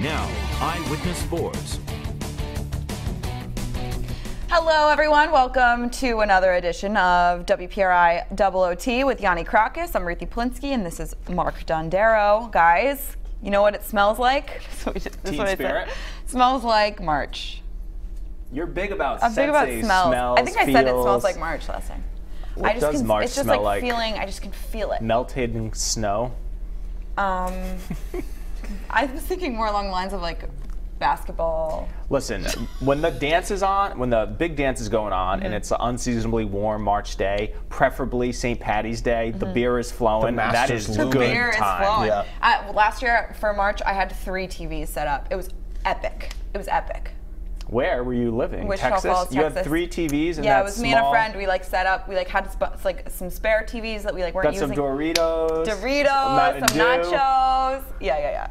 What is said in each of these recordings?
Now, Eyewitness Sports. Hello, everyone. Welcome to another edition of WPRI OOT with Yanni Krakis. I'm Ruthie Plinsky, and this is Mark Dondero. Guys, you know what it smells like? Teen Spirit? It smells like March. You're big about I'm big about smells. I think I said it smells like March last time. What does March it's just smell like like? feeling. I just can feel it. Melting snow. I was thinking more along the lines of like basketball. Listen, when the dance is on, when the big dance is going on, and it's an unseasonably warm March day, preferably St. Patty's Day, the beer is flowing. That is The good beer time. is flowing. Yeah. Last year for March, I had 3 TVs set up. It was epic. It was epic. Where were you living? Wichita Texas? Falls, You Texas. had 3 TVs and Yeah, that it was me small... and a friend. We like set up. We like had some spare TVs that we like weren't Got using. some Doritos. some Mountain Dew. nachos. Yeah.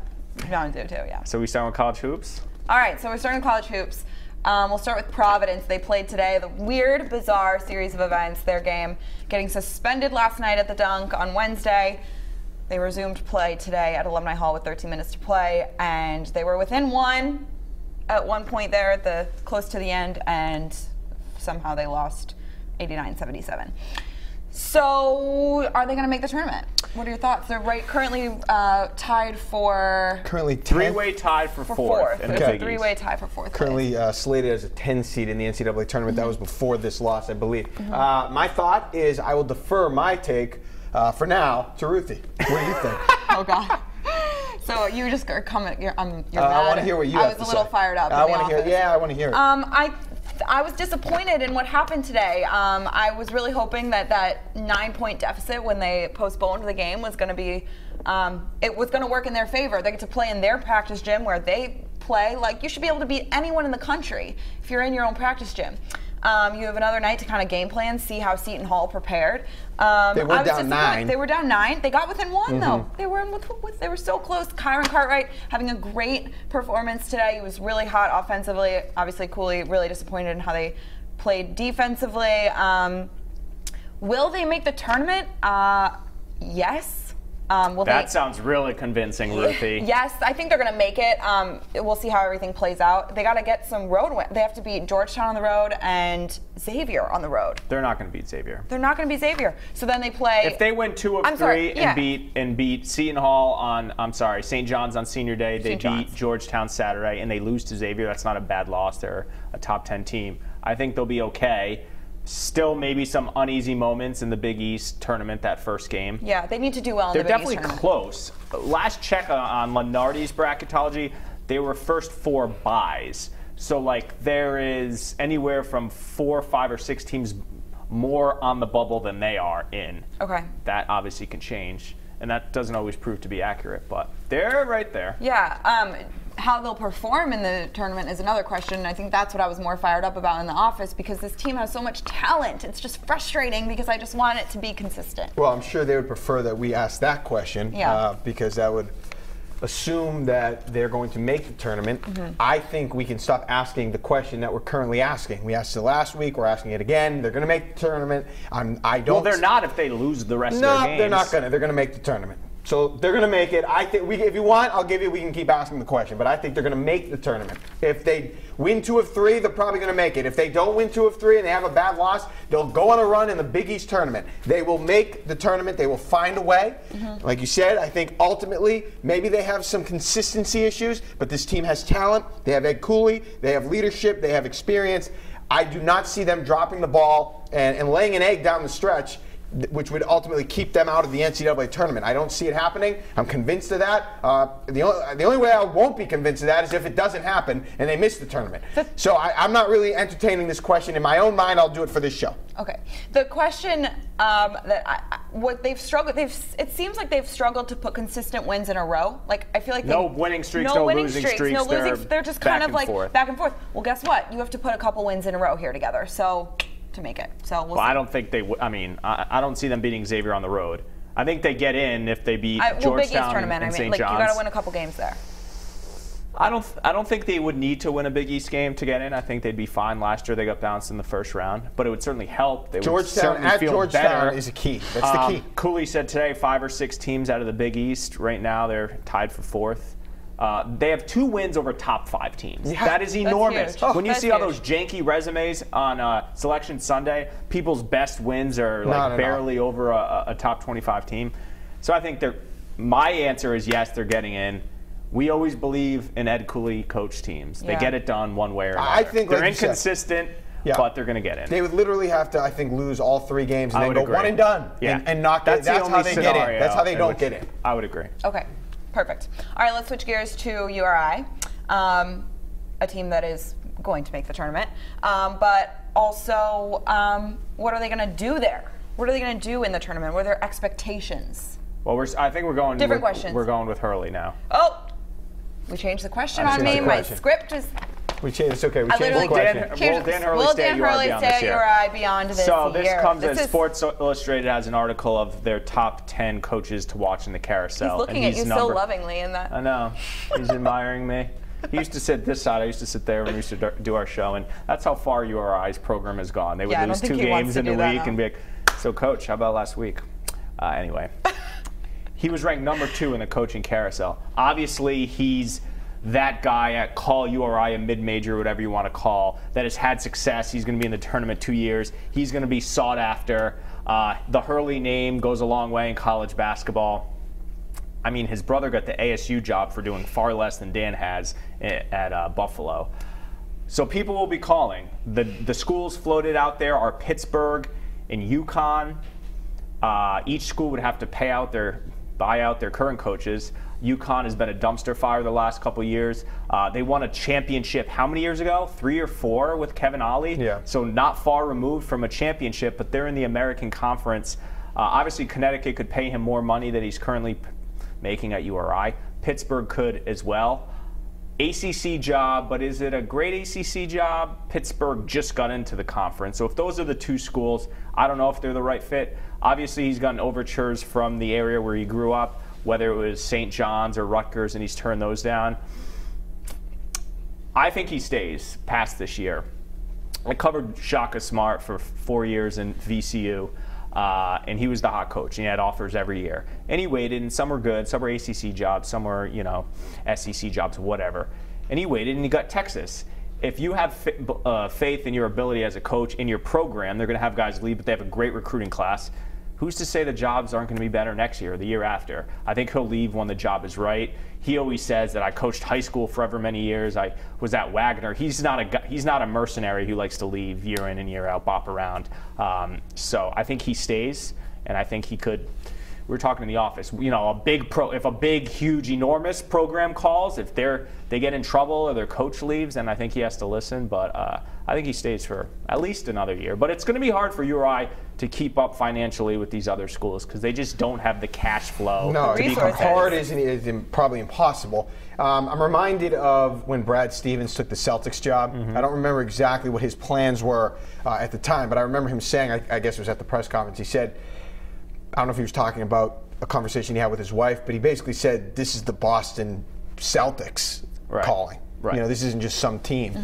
Mountain Dew too. Yeah. So we start with college hoops. All right, so we're starting college hoops. We'll start with Providence. They played today. The weird, bizarre series of events. Their game getting suspended last night at the Dunk on Wednesday. They resumed play today at Alumni Hall with 13 minutes to play, and they were within 1 at one point there at the close to the end, and somehow they lost 89-77. So, are they going to make the tournament? What are your thoughts? They're currently tied for... Currently 10th. Three-way tied for fourth. In the It's a Big East. 3-way tie for fourth. Currently slated as a 10 seed in the NCAA tournament. That was before this loss, I believe. My thought is I will defer my take for now to Ruthie. What do you think? Oh, God. So you just are coming. You're mad. I want to hear what you have to say. I was a little fired up. I want to hear. Yeah, I want to hear it. I was disappointed in what happened today. I was really hoping that 9-point deficit when they postponed the game was going to be, it was going to work in their favor. They get to play in their practice gym where they play. Like, you should be able to beat anyone in the country if you're in your own practice gym. You have another night to kind of game plan, see how Seton Hall prepared. They were down 9. They were down 9. They got within 1 though. They were so close. Kyron Cartwright having a great performance today. He was really hot offensively. Obviously, Cooley really disappointed in how they played defensively. Will they make the tournament? Yes. That sounds really convincing, Ruthie. Yes, I think they're going to make it. We'll see how everything plays out. They got to get some road win. They have to beat Georgetown on the road and Xavier on the road. They're not going to beat Xavier. They're not going to beat Xavier. So then they play. If they win 2 of 3 and beat Seton Hall on, St. John's on Senior Day, they beat Georgetown Saturday, and they lose to Xavier, that's not a bad loss. They're a top 10 team. I think they'll be okay. Still maybe some uneasy moments in the Big East tournament, that first game. Yeah, they need to do well in the Big East tournament. They're definitely close. Last check on Lenardi's bracketology, they were first 4 buys. So, like, there is anywhere from 4, 5, or 6 teams more on the bubble than they are in. Okay. That obviously can change, and that doesn't always prove to be accurate, but they're right there. Yeah. How they'll perform in the tournament is another question. I think that's what I was more fired up about in the office, because this team has so much talent. It's just frustrating because I just want it to be consistent. Well, I'm sure they would prefer that we ask that question because that would assume that they're going to make the tournament. I think we can stop asking the question that we're currently asking. We asked it last week. We're asking it again. They're going to make the tournament. Well, they're not if they lose the rest of their games. No, they're not going to. They're going to make the tournament. So they're going to make it. I think if you want, I'll give you. We can keep asking the question, but I think they're going to make the tournament. If they win 2 of 3, they're probably going to make it. If they don't win 2 of 3 and they have a bad loss, they'll go on a run in the Big East tournament. They will make the tournament. They will find a way. Like you said, I think ultimately maybe they have some consistency issues, but this team has talent. They have Ed Cooley. They have leadership. They have experience. I do not see them dropping the ball and laying an egg down the stretch, which would ultimately keep them out of the NCAA tournament. I don't see it happening. I'm convinced of that. The only way I won't be convinced of that is if it doesn't happen and they miss the tournament. So I'm not really entertaining this question. In my own mind, I'll do it for this show. Okay. The question what they've struggled, it seems like they've struggled to put consistent wins in a row. Like, I feel like no winning streaks, no losing streaks. They're just kind of like back and forth. Well, guess what? You have to put a couple wins in a row here together. So to make it. So we'll see. I don't think they would. I mean, I don't see them beating Xavier on the road. I think they get in if they beat Georgetown Big East tournament, and St. Like, John's. you got to win a couple games there. I don't think they would need to win a Big East game to get in. I think they'd be fine. Last year they got bounced in the first round, but it would certainly help. They would certainly feel Georgetown better. is a key. That's the key. Cooley said today 5 or 6 teams out of the Big East right now they're tied for 4th. They have 2 wins over top 5 teams. Yeah. That is enormous. Huge. When you see all huge. those janky resumes on Selection Sunday, people's best wins are like barely over a top 25 team. So I think my answer is yes, they're getting in. We always believe in Ed Cooley coach teams. They get it done one way or another. I think they're inconsistent, but they're going to get in. They would literally have to, I think, lose all 3 games and then go agree. 1 and done. Yeah. And not get. That's how they get in. That's how they don't get in. I would agree. Okay, perfect. All right, let's switch gears to URI, a team that is going to make the tournament. But also, what are they going to do there? What are they going to do in the tournament? What are their expectations? Well, I think we're going different questions. We're going with Hurley now. Oh, we changed the question on me. My script is. We changed. It's okay. We I changed the question. Will Dan Hurley stay at URI beyond this year? So this comes as Sports Illustrated has an article of their top 10 coaches to watch in the carousel. He's looking at you so lovingly in that. I know. He's admiring me. He used to sit this side. I used to sit there when we used to do our show, and that's how far URI's program has gone. They would lose 2 games in the week and be like, "So, coach, how about last week?" Anyway, he was ranked number 2 in the coaching carousel. Obviously, he's that guy at call URI a mid-major, whatever you want to call, that has had success. He's going to be in the tournament 2 years. He's going to be sought after. The Hurley name goes a long way in college basketball. I mean, his brother got the ASU job for doing far less than Dan has at Buffalo. So people will be calling. The schools floated out there are Pittsburgh and UConn. Each school would have to buy out their current coaches. UConn has been a dumpster fire the last couple of years. They won a championship how many years ago? 3 or 4 with Kevin Ollie. Yeah. So not far removed from a championship, but they're in the American Conference. Obviously, Connecticut could pay him more money than he's currently making at URI. Pittsburgh could as well. ACC job, but is it a great ACC job? Pittsburgh just got into the conference. So if those are the 2 schools, I don't know if they're the right fit. Obviously, he's gotten overtures from the area where he grew up, whether it was St. John's or Rutgers, and he's turned those down. I think he stays past this year. I covered Shaka Smart for 4 years in VCU. And he was the hot coach, and he had offers every year. And he waited, and some were good, some were ACC jobs, some were, SEC jobs, whatever. And he waited, and he got Texas. If you have faith in your ability as a coach in your program, they're going to have guys leave, but they have a great recruiting class. Who's to say the jobs aren't going to be better next year or the year after? I think he'll leave when the job is right. He always says that I coached high school for ever many years. I was at Wagner. He's not a mercenary who likes to leave year in and year out, bop around. So I think he stays, and I think he could. We were talking in the office. If a big, huge, enormous program calls, if they get in trouble or their coach leaves, then I think he has to listen. But I think he stays for at least another year. But it's going to be hard for URI to keep up financially with these other schools because they just don't have the cash flow. No, to be it's hard is probably impossible. I'm reminded of when Brad Stevens took the Celtics job. I don't remember exactly what his plans were at the time, but I remember him saying, I guess it was at the press conference, he said, I don't know if he was talking about a conversation he had with his wife, but he basically said, this is the Boston Celtics calling. Right. This isn't just some team.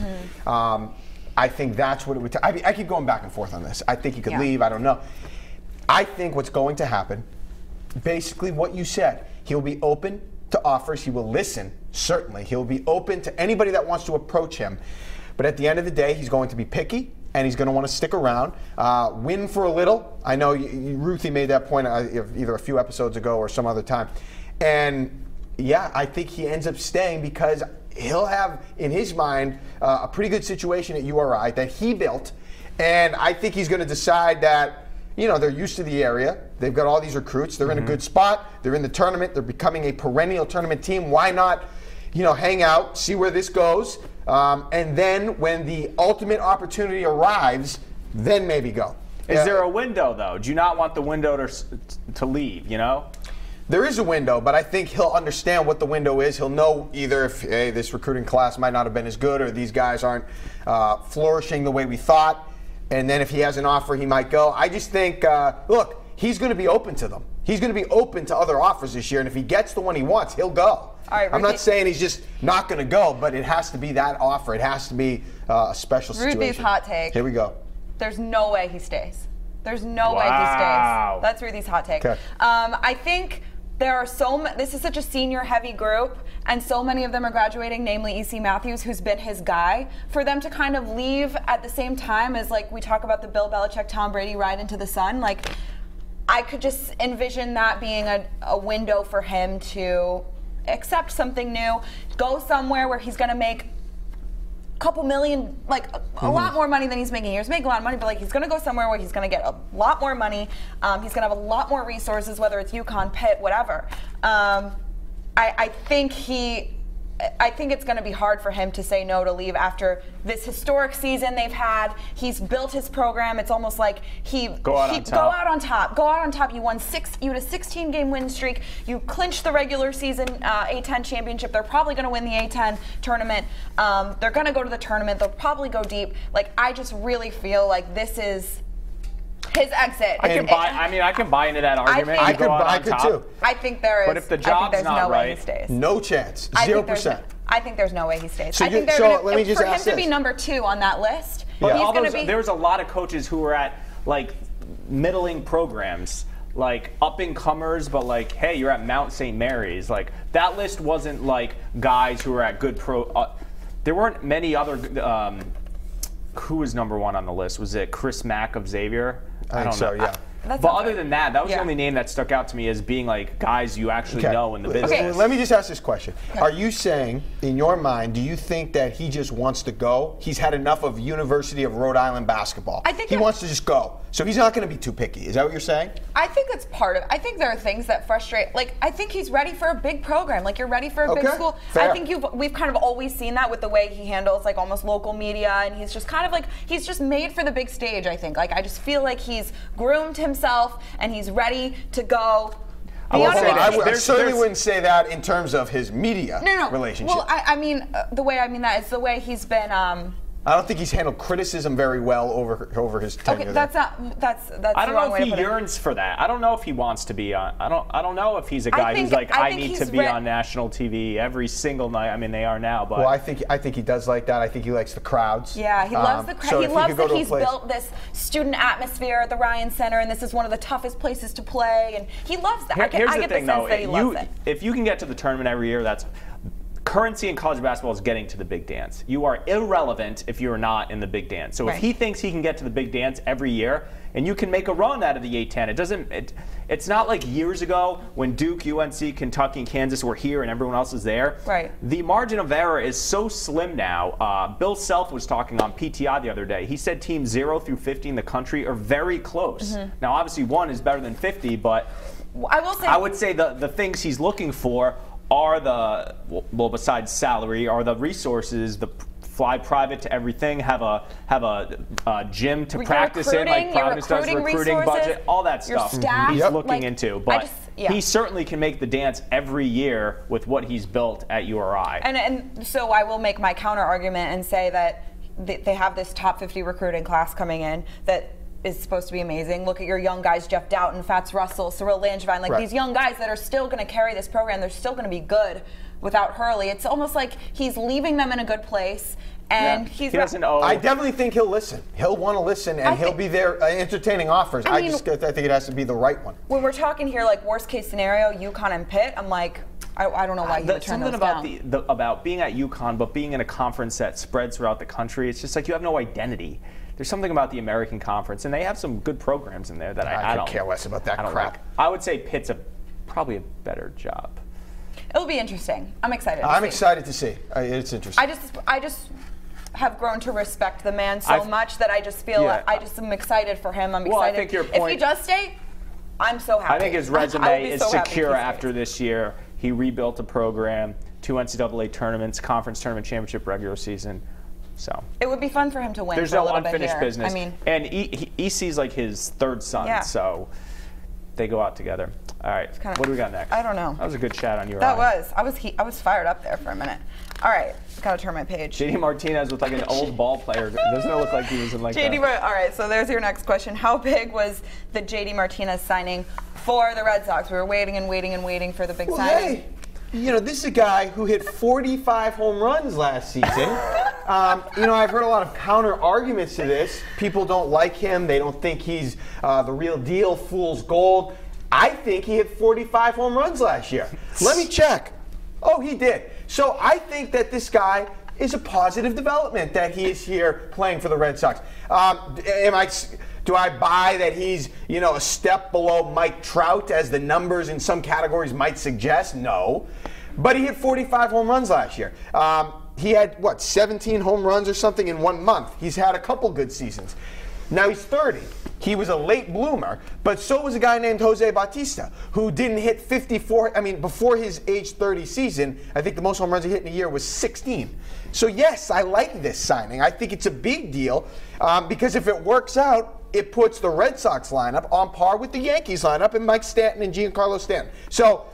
I think that's what it would take. I keep going back and forth on this. I think he could leave. I don't know. I think what's going to happen, basically what you said, he'll be open to offers. He will listen, certainly. He'll be open to anybody that wants to approach him. But at the end of the day, he's going to be picky, and he's going to want to stick around, win for a little. I know Ruthie made that point either a few episodes ago or some other time. And, yeah, I think he ends up staying because he'll have, in his mind, a pretty good situation at URI that he built. And I think he's going to decide that, they're used to the area. They've got all these recruits. They're in a good spot. They're in the tournament. They're becoming a perennial tournament team. Why not, hang out, see where this goes, and then when the ultimate opportunity arrives, then maybe go. Is there a window, though? Do you not want the window to leave, There is a window, but I think he'll understand what the window is. He'll know either if, hey, this recruiting class might not have been as good or these guys aren't flourishing the way we thought. And then if he has an offer, he might go. I just think, look, he's going to be open to them. He's going to be open to other offers this year. And if he gets the one he wants, he'll go. All right, I'm not saying he's just not going to go, but it has to be that offer. It has to be a special situation. Ruthie's hot take. Here we go. There's no way he stays. There's no way he stays. That's Ruthie's hot take. Okay. I think this is such a senior-heavy group, and so many of them are graduating, namely E.C. Matthews, who's been his guy. For them to kind of leave at the same time as, like, we talk about the Bill Belichick, Tom Brady ride into the sun, like, I could just envision that being a window for him to accept something new, go somewhere where he's going to make couple million, like a lot more money than he's making here. He's making a lot of money, but like he's going to go somewhere where he's going to get a lot more money. He's going to have a lot more resources, whether it's UConn, Pitt, whatever. I think it's going to be hard for him to say no to leave after this historic season they've had. He's built his program. It's almost like go out on top. You had a 16-game win streak. You clinched the regular season A10 championship. They're probably going to win the A10 tournament. They're going to go to the tournament. They'll probably go deep. Like, I just really feel like this is his exit. I can buy into that argument. I could too. I think there is. But if the job's not right, way he stays. No chance. 0%. I think there's no way he stays. So I think let me just for ask him to be number 2 on that list. Yeah. There's a lot of coaches who are at like middling programs, like up and comers, but like, hey, you're at Mount St. Mary's. Like, that list wasn't like guys who were at good there weren't many other. Who was number 1 on the list? Was it Chris Mack of Xavier? I don't know. Yeah. But other than that, that was the only name that stuck out to me as being like guys you actually know in the business. Okay. Let me just ask this question. Are you saying, in your mind, do you think that he just wants to go? He's had enough of University of Rhode Island basketball. I think he wants to just go. So he's not going to be too picky. Is that what you're saying? I think that's part of it. I think there are things that frustrate. Like, I think he's ready for a big program. Like, you're ready for a big school. Fair. I think we've kind of always seen that with the way he handles, like, almost local media. And he's just kind of like, he's just made for the big stage, I think. Like, I just feel like he's groomed himself and he's ready to go. I certainly wouldn't say that in terms of his media relationship. Well, I mean, the way I mean that is the way he's been. I don't think he's handled criticism very well over his tenure. Okay, that's I don't know if he yearns for that. I don't know if he wants to be on. I don't know if he's a guy who's like, I need to be on national TV every single night. I mean, they are now, but well, I think he does like that. I think he likes the crowds. Yeah, he loves the crowds. So he loves that he's built this student atmosphere at the Ryan Center, and this is one of the toughest places to play, and he loves that. Here's I get the sense that he loves it. If you can get to the tournament every year, that's. Currency in college basketball is getting to the big dance. You are irrelevant if you're not in the big dance. So if he thinks he can get to the big dance every year, and you can make a run out of the A10, it's not like years ago when Duke, UNC, Kentucky, and Kansas were here and everyone else is there. Right. The margin of error is so slim now. Bill Self was talking on PTI the other day. He said teams 0 through 50 in the country are very close. Now, obviously, 1 is better than 50, but I would say the things he's looking for are besides salary, are the resources, the fly private to everything, have a gym to practice in, like Providence does, recruiting budget, all that stuff he's looking into. But he certainly can make the dance every year with what he's built at URI. And so I will make my counter argument and say that they have this top 50 recruiting class coming in that is supposed to be amazing. Look at your young guys, Jeff Doughton, Fats Russell, Cyril Langevin, like these young guys that are still going to carry this program. They're still going to be good without Hurley. It's almost like he's leaving them in a good place. And he doesn't owe. I definitely think he'll listen. He'll want to listen, and he'll be there entertaining offers. I think it has to be the right one. When we're talking here, like worst case scenario, UConn and Pitt, I'm like, I don't know why he would turn those down. Something about being at UConn, but being in a conference that spreads throughout the country, it's just like you have no identity. There's something about the American Conference, and they have some good programs in there that I don't care less about that crap. Like. I would say Pitt's probably a better job. It'll be interesting. I'm excited. I'm excited to see. It's interesting. I just have grown to respect the man so much that I just feel I just am excited for him. I'm excited. Well, I think your point, if he does stay, I'm so happy. I think his resume is secure after this year. He rebuilt a program, 2 NCAA tournaments, conference tournament, championship, regular season. So it would be fun for him to win. There's for no a little unfinished bit here. business. I mean, and EC's like his third son, so they go out together. All right, what do we got next? I don't know. That was a good chat on your. That was. I was fired up there for a minute. All right, gotta turn my page. JD Martinez with like an old ball player. Doesn't it look like he was in like JD? All right, so there's your next question. How big was the JD Martinez signing for the Red Sox? We were waiting and waiting and waiting for the big signing. Hey. This is a guy who hit 45 home runs last season. I've heard a lot of counter arguments to this. People don't like him. They don't think he's the real deal, fool's gold. I think he hit 45 home runs last year. Let me check. Oh, he did. So I think that this guy is a positive development that he is here playing for the Red Sox. Do I buy that he's, a step below Mike Trout, as the numbers in some categories might suggest? No. But he hit 45 home runs last year. He had, 17 home runs or something in 1 month. He's had a couple good seasons. Now he's 30. He was a late bloomer, but so was a guy named Jose Bautista, who didn't hit 54. Before his age 30 season, I think the most home runs he hit in a year was 16. So yes, I like this signing. I think it's a big deal because if it works out, it puts the Red Sox lineup on par with the Yankees lineup and Mike Stanton and Giancarlo Stanton. So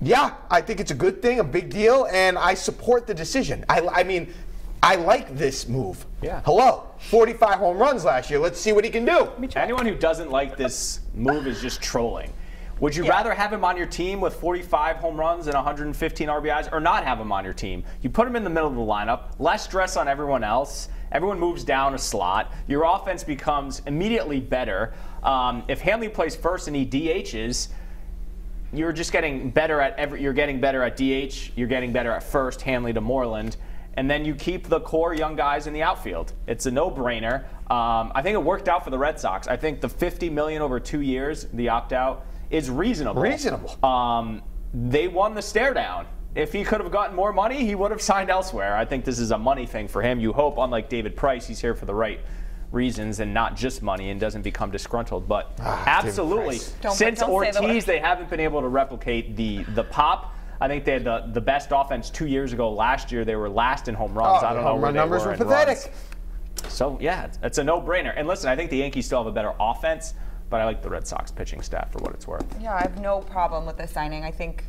yeah, I think it's a good thing, a big deal, and I support the decision. I like this move. Yeah. Hello, 45 home runs last year. Let's see what he can do. Anyone who doesn't like this move is just trolling. Would you rather have him on your team with 45 home runs and 115 RBIs or not have him on your team? You put him in the middle of the lineup, less stress on everyone else. Everyone moves down a slot. Your offense becomes immediately better. If Hanley plays first and he DHs, you're just getting better at you're getting better at DH. You're getting better at first, Hanley to Moreland. And then you keep the core young guys in the outfield. It's a no-brainer. I think it worked out for the Red Sox. I think the $50 million over 2 years, the opt-out, is reasonable. They won the stare down. If he could have gotten more money, he would have signed elsewhere. I think this is a money thing for him. You hope, unlike David Price, he's here for the right reasons and not just money and doesn't become disgruntled. But absolutely, since Ortiz, they haven't been able to replicate the pop. I think they had the best offense 2 years ago. Last year, they were last in home runs. I don't know where they numbers were pathetic. So, yeah, it's a no-brainer. And listen, I think the Yankees still have a better offense, but I like the Red Sox pitching staff for what it's worth. Yeah, I have no problem with this signing. I think,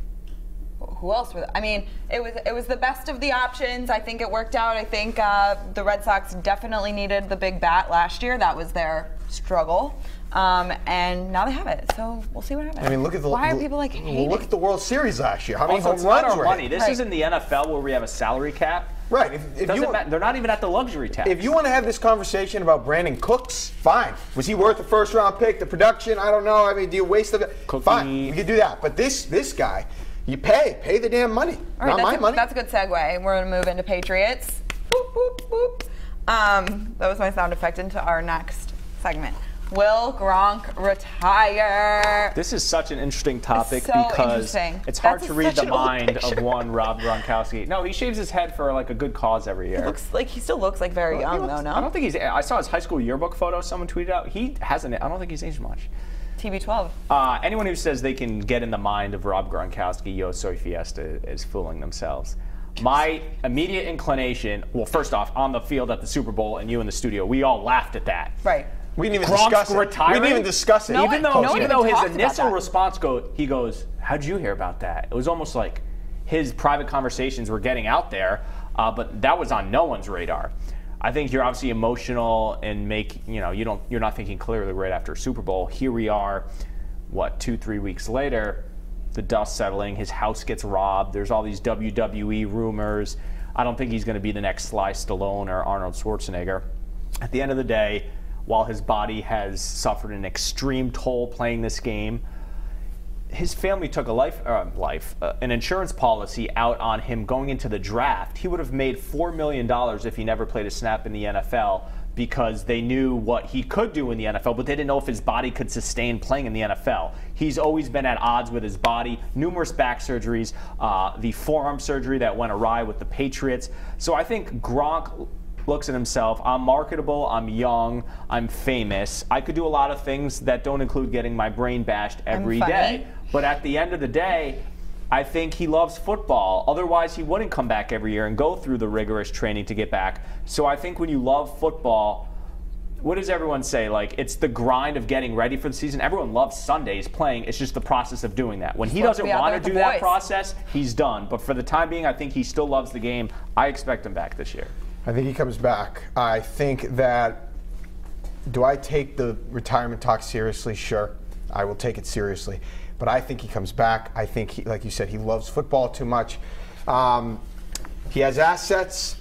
who else? It was the best of the options. I think it worked out. I think the Red Sox definitely needed the big bat last year. That was their struggle. And now they have it, so we'll see what happens. Look at the why are people like hating? Look at the World Series last year. How many home runs were money? This isn't the NFL where we have a salary cap. Right. They're not even at the luxury tax. If you want to have this conversation about Brandon Cooks, fine. Was he worth a first-round pick? The production, I don't know. Do you waste of it? Fine, we could do that. But this guy, you pay the damn money. All right, not my money. That's a good segue. We're going to move into Patriots. Boop, boop, boop. That was my sound effect into our next segment. Will Gronk retire? This is such an interesting topic because it's hard to read the mind of one Rob Gronkowski. No, he shaves his head for like a good cause every year. He still looks like very young though. No, I don't think I saw his high school yearbook photo. Someone tweeted out. He hasn't. I don't think he's aged much. TB12. Anyone who says they can get in the mind of Rob Gronkowski, Yo Soy Fiesta, is fooling themselves. My immediate inclination. Well, first off, on the field at the Super Bowl and you in the studio, we all laughed at that. Right. We didn't even discuss it. Retiring? We didn't even discuss it. Even though his initial response he goes, how'd you hear about that? It was almost like his private conversations were getting out there, but that was on no one's radar. I think you're obviously emotional and you're not thinking clearly right after Super Bowl. Here we are, 2-3 weeks later, the dust settling, his house gets robbed, there's all these WWE rumors. I don't think he's going to be the next Sly Stallone or Arnold Schwarzenegger. At the end of the day, while his body has suffered an extreme toll playing this game, his family took an insurance policy out on him going into the draft. He would have made $4 million if he never played a snap in the NFL because they knew what he could do in the NFL, but they didn't know if his body could sustain playing in the NFL. He's always been at odds with his body, numerous back surgeries, the forearm surgery that went awry with the Patriots. So I think Gronk looks at himself, I'm marketable, I'm young, I'm famous. I could do a lot of things that don't include getting my brain bashed every day. But at the end of the day, I think he loves football. Otherwise, he wouldn't come back every year and go through the rigorous training to get back. So I think when you love football, what does everyone say? It's the grind of getting ready for the season. Everyone loves Sundays playing. It's just the process of doing that. When he doesn't want to do that process, he's done. But for the time being, I think he still loves the game. I expect him back this year. I think he comes back. I think that, do I take the retirement talk seriously? Sure. I will take it seriously. But I think he comes back. I think, like you said, he loves football too much. He has assets,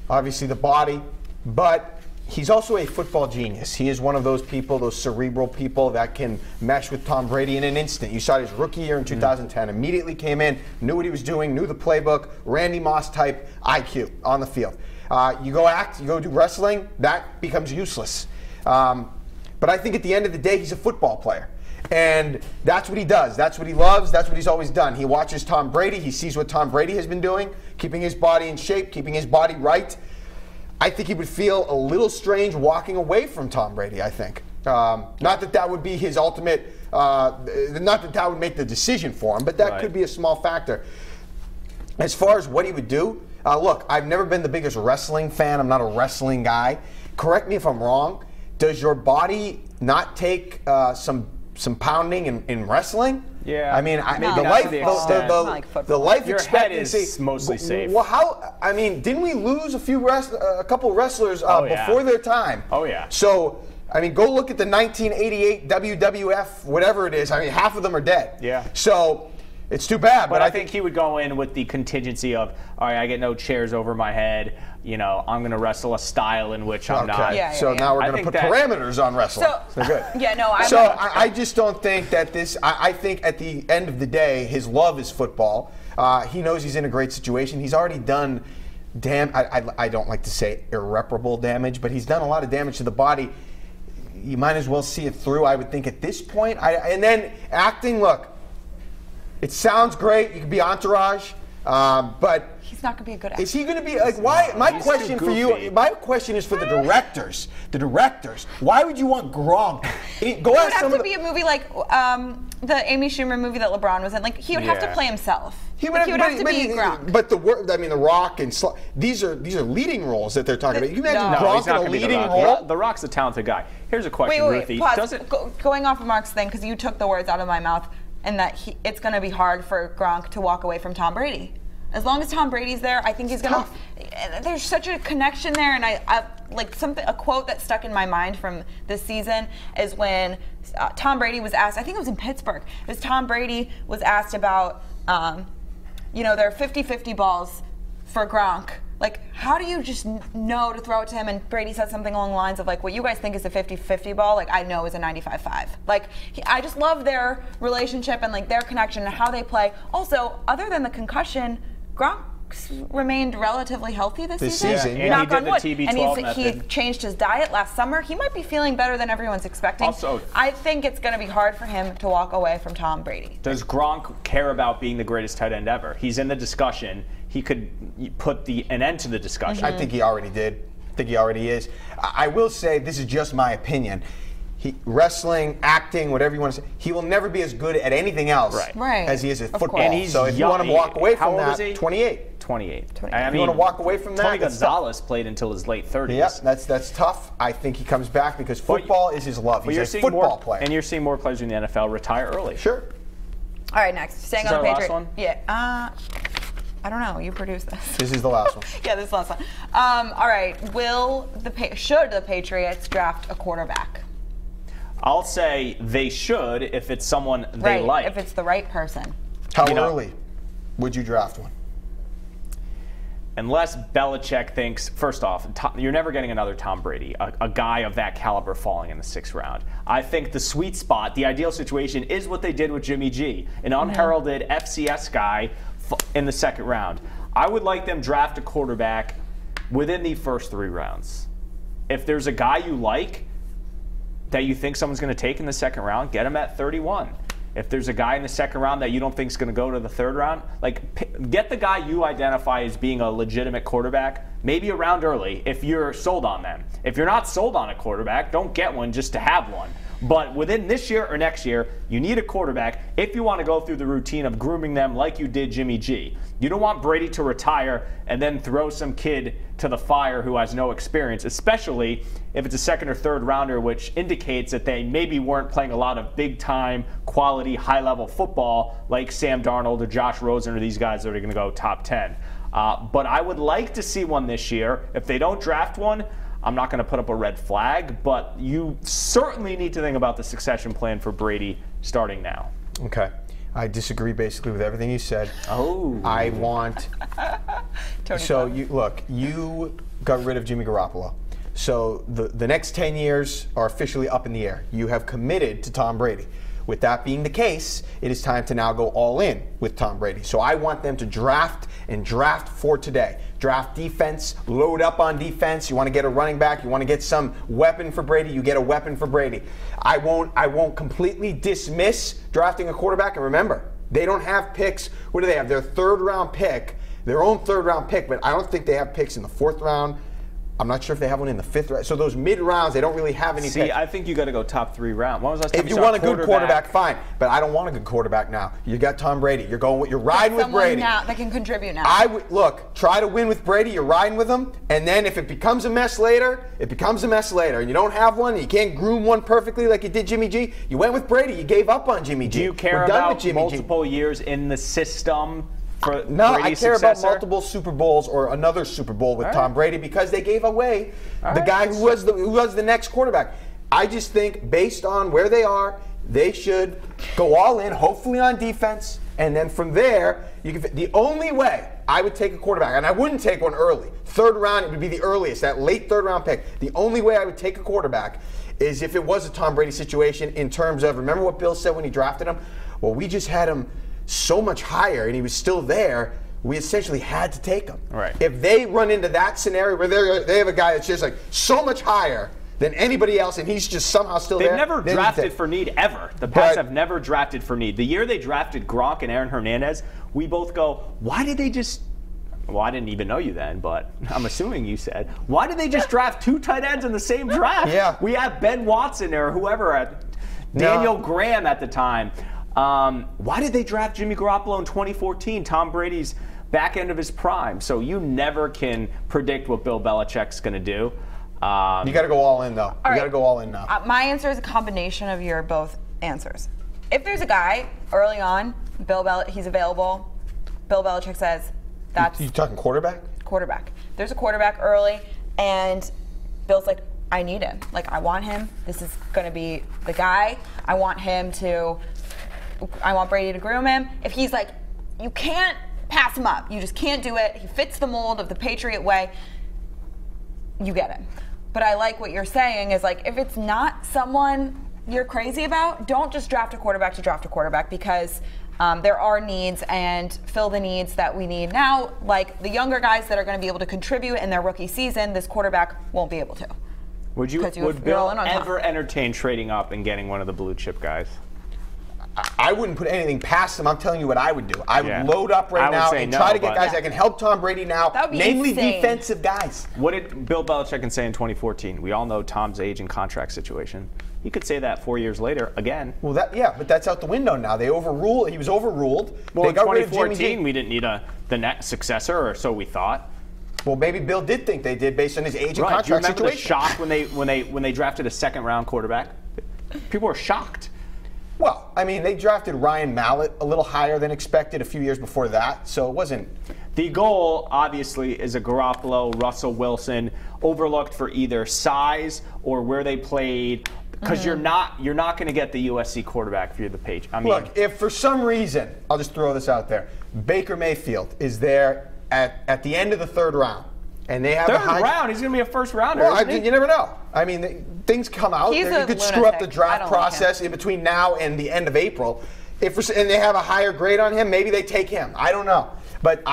obviously the body, but he's also a football genius. He is one of those people, those cerebral people that can mesh with Tom Brady in an instant. You saw his rookie year in 2010. Immediately came in, knew what he was doing, knew the playbook, Randy Moss type IQ on the field. You go do wrestling, that becomes useless. But I think at the end of the day, he's a football player. And that's what he does. That's what he loves. That's what he's always done. He watches Tom Brady. He sees what Tom Brady has been doing, keeping his body in shape, keeping his body right. I think he would feel a little strange walking away from Tom Brady, I think. Not that would be his ultimate, not that would make the decision for him, but that could be a small factor. As far as what he would do, look, I've never been the biggest wrestling fan. I'm not a wrestling guy. Correct me if I'm wrong. Does your body not take some pounding in wrestling? Yeah. I mean, the life your expectancy head is mostly safe. Well, didn't we lose a couple wrestlers before their time? Oh, yeah. So, go look at the 1988 WWF, whatever it is. Half of them are dead. Yeah. So, it's too bad. But I think he would go in with the contingency of, all right, I get no chairs over my head. I'm going to wrestle a style in which I'm not. So now we're going to put parameters on wrestling. So good. I just don't think that this. I think at the end of the day, his love is football. He knows he's in a great situation. He's already done. I don't like to say irreparable damage, but he's done a lot of damage to the body. You might as well see it through. I would think at this point. And then acting. Look. It sounds great. You could be Entourage, but he's not going to be a good actor. Is he going to be like? Why? My question for you. My question is for the directors. The directors. Why would you want Gronk? It would have to be a movie like the Amy Schumer movie that LeBron was in. Like he would have to play himself. He would have to be Gronk. But the Rock and these are leading roles that they're talking about. You imagine Gronk in a leading role? The Rock's a talented guy. Here's a question, Ruthie. Pause. Going off of Mark's thing, because you took the words out of my mouth. And that it's going to be hard for Gronk to walk away from Tom Brady. As long as Tom Brady's there, I think he's going to. There's such a connection there, and I like a quote that stuck in my mind from this season is when Tom Brady was asked. I think it was in Pittsburgh. It was Tom Brady was asked about, there are 50-50 balls for Gronk. Like, how do you just know to throw it to him? And Brady said something along the lines of, like, what you guys think is a 50-50 ball, like, I know is a 95-5. Like, I just love their relationship and, like, their connection and how they play. Also, other than the concussion, Gronk's remained relatively healthy this season. Yeah. Knock on wood. And he changed his diet last summer. He might be feeling better than everyone's expecting. Also, I think it's going to be hard for him to walk away from Tom Brady. Does Gronk care about being the greatest tight end ever? He's in the discussion. He could put an end to the discussion. I think he already did. I think he already is. I will say, this is just my opinion. Wrestling, acting, whatever you want to say, he will never be as good at anything else as he is at football. And he's so if you want to walk away from that, 28. 28. If you want to walk away from that, Tony Gonzalez played until his late 30s. Yep, that's tough. I think he comes back because football is his love. He's a football player. And you're seeing more players in the NFL retire early. Sure. All right, next. Staying on the Patriots. Last one? Yeah. I don't know. You produced this. This is the last one. Yeah, this is the last one. All right. Should the Patriots draft a quarterback? I'll say they should if it's someone they like. If it's the right person. How early would you draft one? Unless Belichick thinks, first off, you're never getting another Tom Brady, a guy of that caliber falling in the 6th round. I think the sweet spot, the ideal situation, is what they did with Jimmy G, an unheralded FCS guy in the 2nd round. I would like them draft a quarterback within the first 3 rounds. If there's a guy you like that you think someone's going to take in the 2nd round, get him at 31. If there's a guy in the 2nd round that you don't think is going to go to the 3rd round, get the guy you identify as being a legitimate quarterback, maybe a round early if you're sold on them. If you're not sold on a quarterback, don't get one just to have one. But within this year or next year, you need a quarterback if you want to go through the routine of grooming them like you did Jimmy G. You don't want Brady to retire and then throw some kid to the fire who has no experience, especially if it's a 2nd or 3rd rounder, which indicates that they maybe weren't playing a lot of big-time, quality, high-level football like Sam Darnold or Josh Rosen or these guys that are going to go top 10. But I would like to see one this year. If they don't draft one, I'm not going to put up a red flag, but you certainly need to think about the succession plan for Brady starting now. Okay. I disagree basically with everything you said. Oh. I want... you got rid of Jimmy Garoppolo. So the next 10 years are officially up in the air. You have committed to Tom Brady. With that being the case, it is time to now go all in with Tom Brady. So I want them to draft for today. Draft defense, load up on defense. You want to get a running back, you want to get some weapon for Brady, you get a weapon for Brady. I won't completely dismiss drafting a quarterback. And remember, they don't have picks. What do they have? Their third round pick, their own third round pick, but I don't think they have picks in the fourth round. I'm not sure if they have one in the fifth round. So those mid rounds, they don't really have any picks. I think you got to go top 3 round. When was the last time if you want a good quarterback, fine. But I don't want a good quarterback now. You got Tom Brady. You're riding with Brady. Now that can contribute now. Look, try to win with Brady. You're riding with him, and then if it becomes a mess later, it becomes a mess later. And you don't have one, and you can't groom one perfectly like you did Jimmy G. You went with Brady. You gave up on Jimmy G. Do you care about multiple years in the system? No, I care about multiple Super Bowls or another Super Bowl with Tom Brady because they gave away the guy who was the next quarterback. I just think based on where they are, they should go all in, hopefully on defense, and then from there, the only way I would take a quarterback, and I wouldn't take one early. Third round, it would be the earliest, that late third round pick. The only way I would take a quarterback is if it was a Tom Brady situation in terms of, remember what Bill said when he drafted him? Well, we just had him so much higher and he was still there, we essentially had to take him. Right. If they run into that scenario where they have a guy that's just like so much higher than anybody else and he's just somehow still there. They've never drafted for need ever. The Pats have never drafted for need. The year they drafted Gronk and Aaron Hernandez, we both go, why did they just, well, I didn't even know you then, but I'm assuming you said, why did they just draft 2 tight ends in the same draft? Yeah. We had Ben Watson or whoever, Daniel Graham at the time. Why did they draft Jimmy Garoppolo in 2014, Tom Brady's back end of his prime? So you never can predict what Bill Belichick's going to do. You got to go all in, though. You got to go all in now. My answer is a combination of your both answers. If there's a guy early on, he's available, Bill Belichick says, that's... You talking quarterback? Quarterback. There's a quarterback early, and Bill's like, I need him. Like, I want him. This is going to be the guy. I want Brady to groom him. If he's like, you can't pass him up. You just can't do it. He fits the mold of the Patriot way. You get him. But I like what you're saying is like, if it's not someone you're crazy about, don't just draft a quarterback to draft a quarterback because there are needs and fill the needs that we need now. Like the younger guys that are going to be able to contribute in their rookie season, this quarterback won't be able to. Would Bill ever entertain trading up and getting one of the blue chip guys? I wouldn't put anything past him. I'm telling you what I would do. I would load up right now and try to get guys that can help Tom Brady now, namely defensive guys. What did Bill Belichick say in 2014? We all know Tom's age and contract situation. He could say that 4 years later again. Well, but that's out the window now. He was overruled. Well, in 2014, we didn't need the next successor, or so we thought. Well, maybe Bill did think they did based on his age and contract situation. Do you remember situation. the shock when they drafted a second-round quarterback? People were shocked. Well, I mean, they drafted Ryan Mallett a little higher than expected a few years before that, so it wasn't. The goal, obviously, is a Garoppolo, Russell Wilson, overlooked for either size or where they played, because you're not going to get the USC quarterback if you're the Patriots. I mean, look, if for some reason, I'll just throw this out there, Baker Mayfield is there at the end of the third round, and they have third round, he's going to be a first rounder. Well, you never know. I mean, things come out. You could screw up the draft process in between now and the end of April. And they have a higher grade on him, maybe they take him. I don't know. But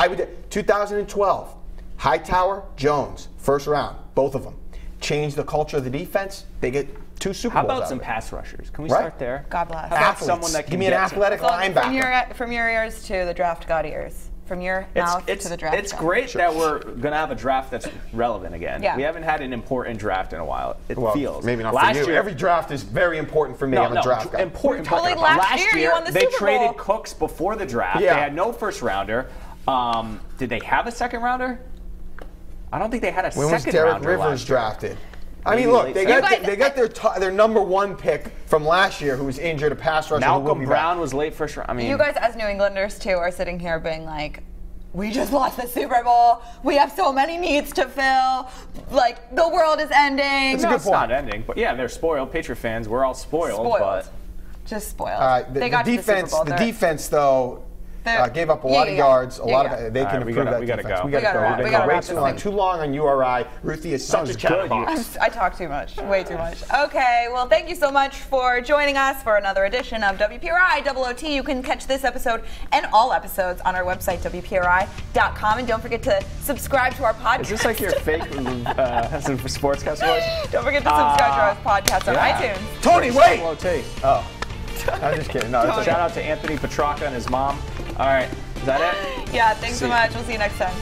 2012, Hightower, Jones, first round, both of them. Change the culture of the defense. They get 2 Super Bowls. How about some pass rushers? Can we start there? God bless. How about someone that can give me an athletic linebacker? From your ears to the draft god ears. From your mouth to the draft. It's great that we're going to have a draft that's relevant again. Yeah. We haven't had an important draft in a while. It feels. Maybe not for you. Every draft is very important for me. I'm a draft guy. Important. Last year you won the Super Bowl. They traded Cooks before the draft. Yeah. They had no first rounder. Did they have a second rounder? I don't think they had a second rounder. When was Derek Rivers drafted? I mean, look, they got their number 1 pick from last year, who was injured, a pass rusher. Malcolm Brown was late first round. I mean, you guys as New Englanders too are sitting here being like, we just lost the Super Bowl. We have so many needs to fill. Like the world is ending. It's a good point. It's not ending, but yeah, they're spoiled. Patriot fans, we're all spoiled. But just spoiled. The defense, though. gave up a lot of yards, a lot of. They can improve that. We gotta defense. go. We gotta go. We gotta way wrap too this long. thing. Too long on URI. Ruthie is such a chatterbox. I talk too much, way too much. Okay, well, thank you so much for joining us for another edition of WPRI OOT. You can catch this episode and all episodes on our website, WPRI.com. And don't forget to subscribe to our podcast. Is this like your fake sportscast voice? Don't forget to subscribe to our podcast on iTunes. Tony, wait! Oh. I'm just kidding. No, Shout out to Anthony Petrarca and his mom. All right, is that it? Yeah, thanks so much. We'll see you next time.